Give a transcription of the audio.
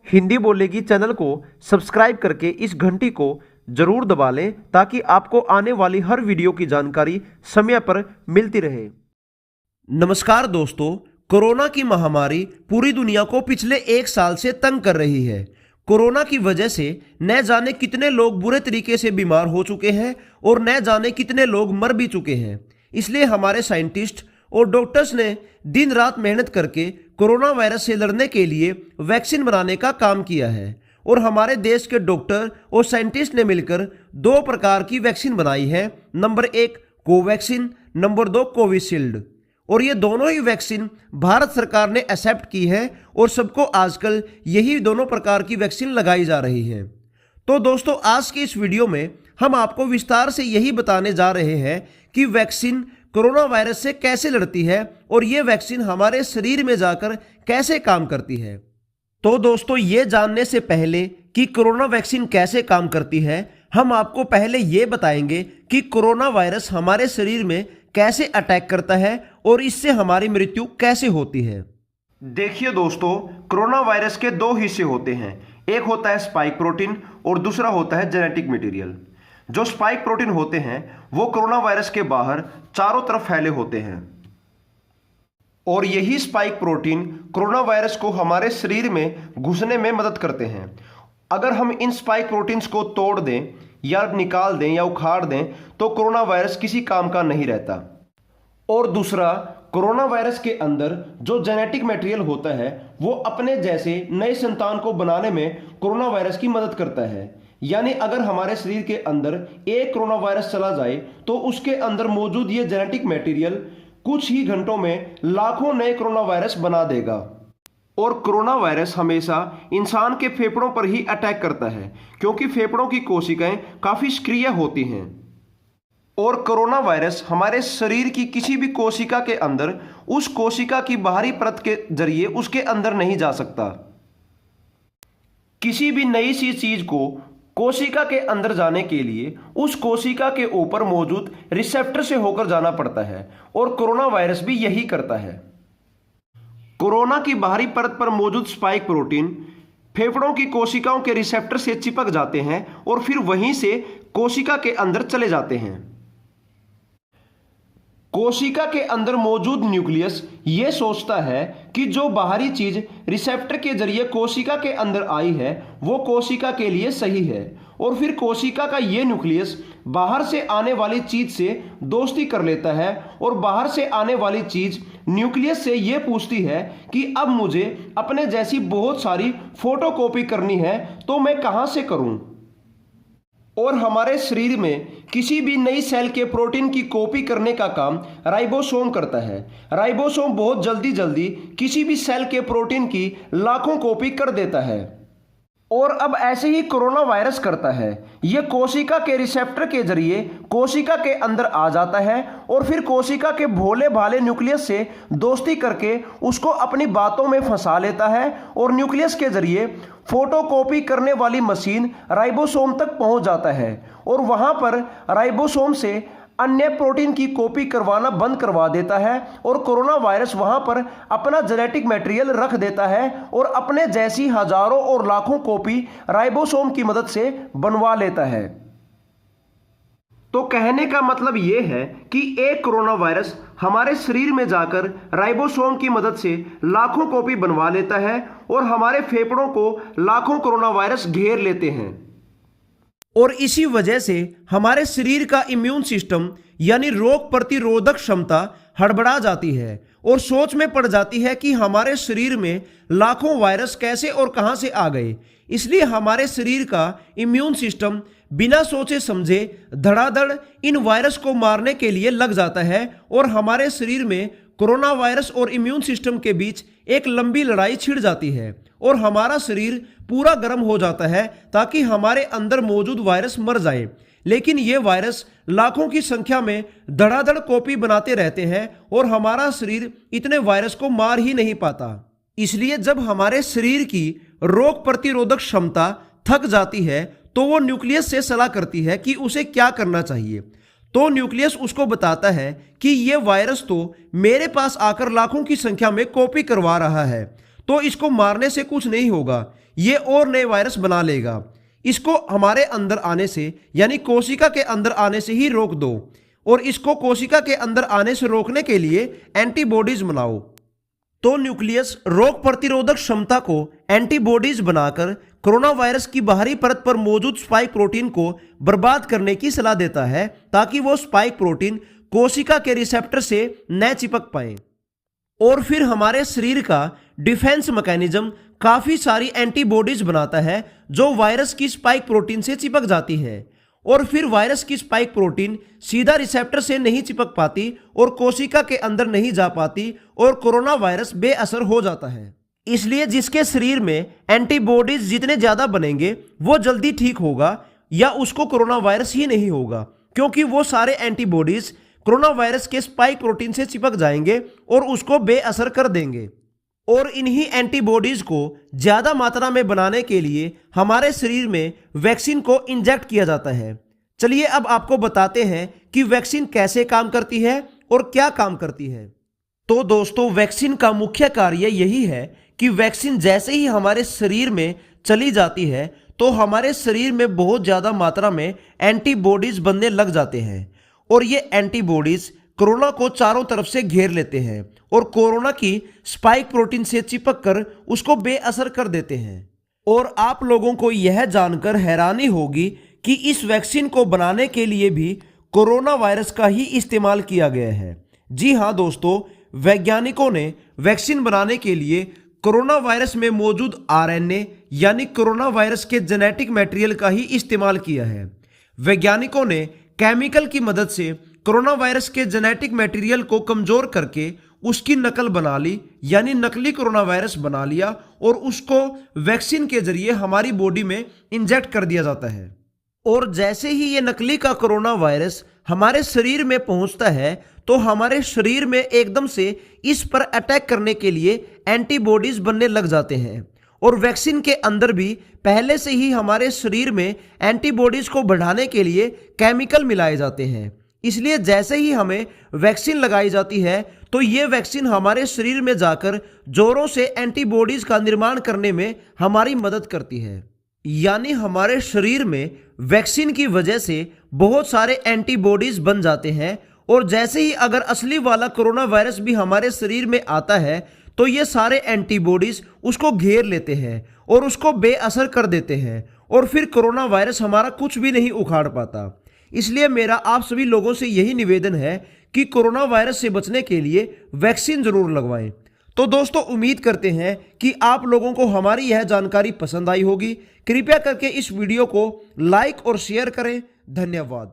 हिंदी बोलेगी चैनल को सब्सक्राइब करके इस घंटी को जरूर दबा लें ताकि आपको आने वाली हर वीडियो की जानकारी समय पर मिलती रहे। नमस्कार दोस्तों, कोरोना की महामारी पूरी दुनिया को पिछले एक साल से तंग कर रही है। कोरोना की वजह से न जाने कितने लोग बुरे तरीके से बीमार हो चुके हैं और न जाने कितने लोग मर भी चुके हैं। इसलिए हमारे साइंटिस्ट और डॉक्टर्स ने दिन रात मेहनत करके कोरोना वायरस से लड़ने के लिए वैक्सीन बनाने का काम किया है और हमारे देश के डॉक्टर और साइंटिस्ट ने मिलकर दो प्रकार की वैक्सीन बनाई है। Number 1 Covaxin, number 2 Covishield. और ये दोनों ही वैक्सीन भारत सरकार ने एक्सेप्ट की है और सबको आजकल यही दोनों प्रकार की वैक्सीन लगाई जा रही है। तो दोस्तों, आज की इस वीडियो में हम आपको विस्तार से यही बताने जा रहे हैं कि वैक्सीन कोरोना वायरस से कैसे लड़ती है और ये वैक्सीन हमारे शरीर में जाकर कैसे काम करती है। तो दोस्तों, ये जानने से पहले कि कोरोना वैक्सीन कैसे काम करती है, हम आपको पहले ये बताएंगे कि कोरोना वायरस हमारे शरीर में कैसे अटैक करता है और इससे हमारी मृत्यु कैसे होती है। देखिए दोस्तों, कोरोना वायरस के दो हिस्से होते हैं। एक होता है स्पाइक प्रोटीन और दूसरा होता है जेनेटिक मटेरियल। जो स्पाइक प्रोटीन होते हैं वो कोरोना वायरस के बाहर चारों तरफ फैले होते हैं और यही स्पाइक प्रोटीन कोरोना वायरस को हमारे शरीर में घुसने में मदद करते हैं। अगर हम इन स्पाइक प्रोटीन्स को तोड़ दें या निकाल दें या उखाड़ दें तो कोरोना वायरस किसी काम का नहीं रहता। और दूसरा, कोरोना वायरस के अंदर जो जेनेटिक मटेरियल होता है वो अपने जैसे नए संतान को बनाने में कोरोना वायरस की मदद करता है। यानी अगर हमारे शरीर के अंदर एक कोरोना वायरस चला जाए तो उसके अंदर मौजूद ये जेनेटिक मटेरियल कुछ ही घंटों में लाखों नए कोरोना वायरस बना देगा। और कोरोना वायरस हमेशा इंसान के फेफड़ों पर ही अटैक करता है क्योंकि फेफड़ों की कोशिकाएं काफी सक्रिय होती हैं और कोरोना वायरस हमारे शरीर की किसी भी कोशिका के अंदर उस कोशिका की बाहरी परत के जरिए उसके अंदर नहीं जा सकता। किसी भी नई सी चीज को कोशिका के अंदर जाने के लिए उस कोशिका के ऊपर मौजूद रिसेप्टर से होकर जाना पड़ता है और कोरोना वायरस भी यही करता है। कोरोना की बाहरी परत पर मौजूद स्पाइक प्रोटीन फेफड़ों की कोशिकाओं के रिसेप्टर से चिपक जाते हैं और फिर वहीं से कोशिका के अंदर चले जाते हैं। कोशिका के अंदर मौजूद न्यूक्लियस ये सोचता है कि जो बाहरी चीज रिसेप्टर के जरिए कोशिका के अंदर आई है वो कोशिका के लिए सही है और फिर कोशिका का ये न्यूक्लियस बाहर से आने वाली चीज से दोस्ती कर लेता है और बाहर से आने वाली चीज न्यूक्लियस से ये पूछती है कि अब मुझे अपने जैसी बहुत सारी फोटोकॉपी करनी है तो मैं कहां से करूं। और हमारे शरीर में किसी भी नई सेल के प्रोटीन की कॉपी करने का काम राइबोसोम करता है। राइबोसोम बहुत जल्दी किसी भी सेल के प्रोटीन की लाखों कॉपी कर देता है और अब ऐसे ही कोरोना वायरस करता है। यह कोशिका के रिसेप्टर के जरिए कोशिका के अंदर आ जाता है और फिर कोशिका के भोले भाले न्यूक्लियस से दोस्ती करके उसको अपनी बातों में फंसा लेता है और न्यूक्लियस के जरिए फोटोकॉपी करने वाली मशीन राइबोसोम तक पहुंच जाता है और वहां पर राइबोसोम से अन्य प्रोटीन की कॉपी करवाना बंद करवा देता है और कोरोना वायरस वहां पर अपना जेनेटिक मटेरियल रख देता है और अपने जैसी हजारों और लाखों कॉपी राइबोसोम की मदद से बनवा लेता है। तो कहने का मतलब यह है कि एक कोरोना वायरस हमारे शरीर में जाकर राइबोसोम की मदद से लाखों कॉपी बनवा लेता है और हमारे फेफड़ों को लाखों कोरोना वायरस घेर लेते हैं और इसी वजह से हमारे शरीर का इम्यून सिस्टम यानी रोग प्रतिरोधक क्षमता हड़बड़ा जाती है और सोच में पड़ जाती है कि हमारे शरीर में लाखों वायरस कैसे और कहां से आ गए। इसलिए हमारे शरीर का इम्यून सिस्टम बिना सोचे समझे धड़ाधड़ इन वायरस को मारने के लिए लग जाता है और हमारे शरीर में कोरोना वायरस और इम्यून सिस्टम के बीच एक लंबी लड़ाई छिड़ जाती है और हमारा शरीर पूरा गर्म हो जाता है ताकि हमारे अंदर मौजूद वायरस मर जाए। लेकिन ये वायरस लाखों की संख्या में धड़ाधड़ कॉपी बनाते रहते हैं और हमारा शरीर इतने वायरस को मार ही नहीं पाता। इसलिए जब हमारे शरीर की रोग प्रतिरोधक क्षमता थक जाती है तो वो न्यूक्लियस से सलाह करती है कि उसे क्या करना चाहिए। तो न्यूक्लियस उसको बताता है कि ये वायरस तो मेरे पास आकर लाखों की संख्या में कॉपी करवा रहा है, तो इसको मारने से कुछ नहीं होगा। ये और नए वायरस बना लेगा। इसको हमारे अंदर आने से यानी कोशिका के अंदर आने से ही रोक दो और इसको कोशिका के अंदर आने से रोकने के लिए एंटीबॉडीज बनाओ। तो न्यूक्लियस रोग प्रतिरोधक क्षमता को एंटीबॉडीज बनाकर कोरोना वायरस की बाहरी परत पर मौजूद स्पाइक प्रोटीन को बर्बाद करने की सलाह देता है ताकि वो स्पाइक प्रोटीन कोशिका के रिसेप्टर से न चिपक पाए। और फिर हमारे शरीर का डिफेंस मैकेनिज्म काफी एंटी एंटीबॉडीज बनाता है जो वायरस की स्पाइक प्रोटीन से चिपक जाती है और फिर वायरस की स्पाइक प्रोटीन सीधा रिसेप्टर से नहीं चिपक पाती और कोशिका के अंदर नहीं जा पाती और कोरोना वायरस बेअसर हो जाता है। इसलिए जिसके शरीर में एंटीबॉडीज जितने ज्यादा बनेंगे वो जल्दी ठीक होगा या उसको कोरोना वायरस ही नहीं होगा, क्योंकि वो सारे एंटीबॉडीज कोरोना वायरस के स्पाइक प्रोटीन से चिपक जाएंगे और उसको बेअसर कर देंगे। और इन्हीं एंटीबॉडीज को ज्यादा मात्रा में बनाने के लिए हमारे शरीर में वैक्सीन को इंजेक्ट किया जाता है। चलिए अब आपको बताते हैं कि वैक्सीन कैसे काम करती है और क्या काम करती है। तो दोस्तों, वैक्सीन का मुख्य कार्य यही है कि वैक्सीन जैसे ही हमारे शरीर में चली जाती है तो हमारे शरीर में बहुत ज्यादा मात्रा में एंटीबॉडीज बनने लग जाते हैं और ये एंटीबॉडीज कोरोना को चारों तरफ से घेर लेते हैं और कोरोना की स्पाइक प्रोटीन से चिपक कर उसको बेअसर कर देते हैं। और आप लोगों को यह जानकर हैरानी होगी कि इस वैक्सीन को बनाने के लिए भी कोरोना वायरस का ही इस्तेमाल किया गया है। जी हाँ दोस्तों, वैज्ञानिकों ने वैक्सीन बनाने के लिए कोरोना वायरस में मौजूद आरएनए यानी कोरोना वायरस के जेनेटिक मटेरियल का ही इस्तेमाल किया है। वैज्ञानिकों ने केमिकल की मदद से कोरोना वायरस के जेनेटिक मटेरियल को कमजोर करके उसकी नकल बना ली यानी नकली कोरोना वायरस बना लिया और उसको वैक्सीन के जरिए हमारी बॉडी में इंजेक्ट कर दिया जाता है। और जैसे ही ये नकली का कोरोना वायरस हमारे शरीर में पहुंचता है तो हमारे शरीर में एकदम से इस पर अटैक करने के लिए एंटीबॉडीज बनने लग जाते हैं। और वैक्सीन के अंदर भी पहले से ही हमारे शरीर में एंटीबॉडीज को बढ़ाने के लिए केमिकल मिलाए जाते हैं। इसलिए जैसे ही हमें वैक्सीन लगाई जाती है तो ये वैक्सीन हमारे शरीर में जाकर जोरों से एंटीबॉडीज का निर्माण करने में हमारी मदद करती है। यानी हमारे शरीर में वैक्सीन की वजह से बहुत सारे एंटीबॉडीज बन जाते हैं और जैसे ही अगर असली वाला कोरोना वायरस भी हमारे शरीर में आता है तो ये सारे एंटीबॉडीज उसको घेर लेते हैं और उसको बेअसर कर देते हैं और फिर कोरोना वायरस हमारा कुछ भी नहीं उखाड़ पाता। इसलिए मेरा आप सभी लोगों से यही निवेदन है कि कोरोना वायरस से बचने के लिए वैक्सीन जरूर लगवाएं। तो दोस्तों, उम्मीद करते हैं कि आप लोगों को हमारी यह जानकारी पसंद आई होगी। कृपया करके इस वीडियो को लाइक और शेयर करें। धन्यवाद।